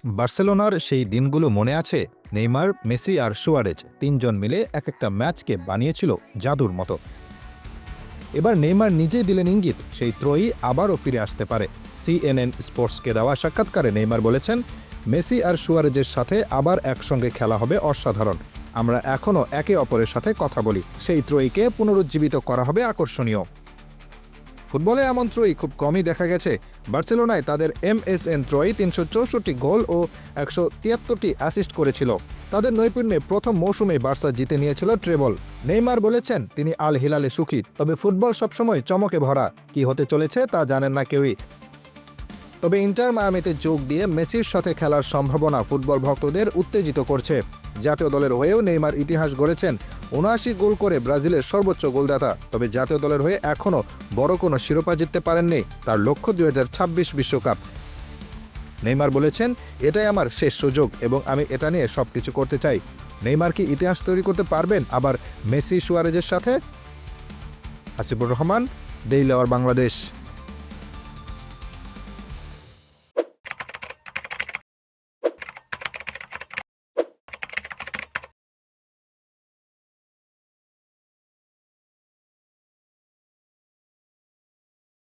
বার্সেলোনার সেই দিনগুলো মনে আছে? নেইমার, মেসি আর সুয়ারেজ তিনজন মিলে একটা ম্যাচকে বানিয়েছিল জাদুর মতো। এবার নেইমার নিজেই দিলেন ইঙ্গিত, সেই ত্রয়ী আবারও ফিরে আসতে পারে। সিএনএন স্পোর্টসকে দেওয়া সাক্ষাৎকারে নেইমার বলেছেন, মেসি আর সুয়ারেজের সাথে আবার একসঙ্গে খেলা হবে অসাধারণ। আমরা এখনও একে অপরের সাথে কথা বলি। সেই ত্রয়ীকে পুনরুজ্জীবিত করা হবে আকর্ষণীয়। ফুটবলে এমন ত্রয়ী খুব কমই দেখা গেছে। বার্সেলোনায় তাদের এমএসএন ত্রয়ী ৩৬৪ গোল ও ১৭৩টি অ্যাসিস্ট করেছিল। তাদের নৈপুণ্যে প্রথম মৌসুমে বার্সা জিতে নিয়েছিল ট্রেবল। নেইমার বলেছেন, তিনি আল হিলালে সুখী, তবে ফুটবল সবসময় চমকে ভরা। কি হতে চলেছে তা জানেন না কেউই। তবে ইন্টার মায়ামিতে যোগ দিয়ে মেসির সাথে খেলার সম্ভাবনা ফুটবল ভক্তদের উত্তেজিত করছে। জাতীয় দলের হয়েও নেইমার ইতিহাস গড়েছেন। ৭৯ গোল করে ব্রাজিলের সর্বোচ্চ গোলদাতা। তবে জাতীয় দলের হয়ে এখনও বড় কোনো শিরোপা জিততে পারেননি। তার লক্ষ্য ২০২৬ বিশ্বকাপ। নেইমার বলেছেন, এটাই আমার শেষ সুযোগ এবং আমি এটা নিয়ে সবকিছু করতে চাই। নেইমার কি ইতিহাস তৈরি করতে পারবেন আবার মেসি সুয়ারেজের সাথে? Hasibur Rahman, daily our Bangladesh.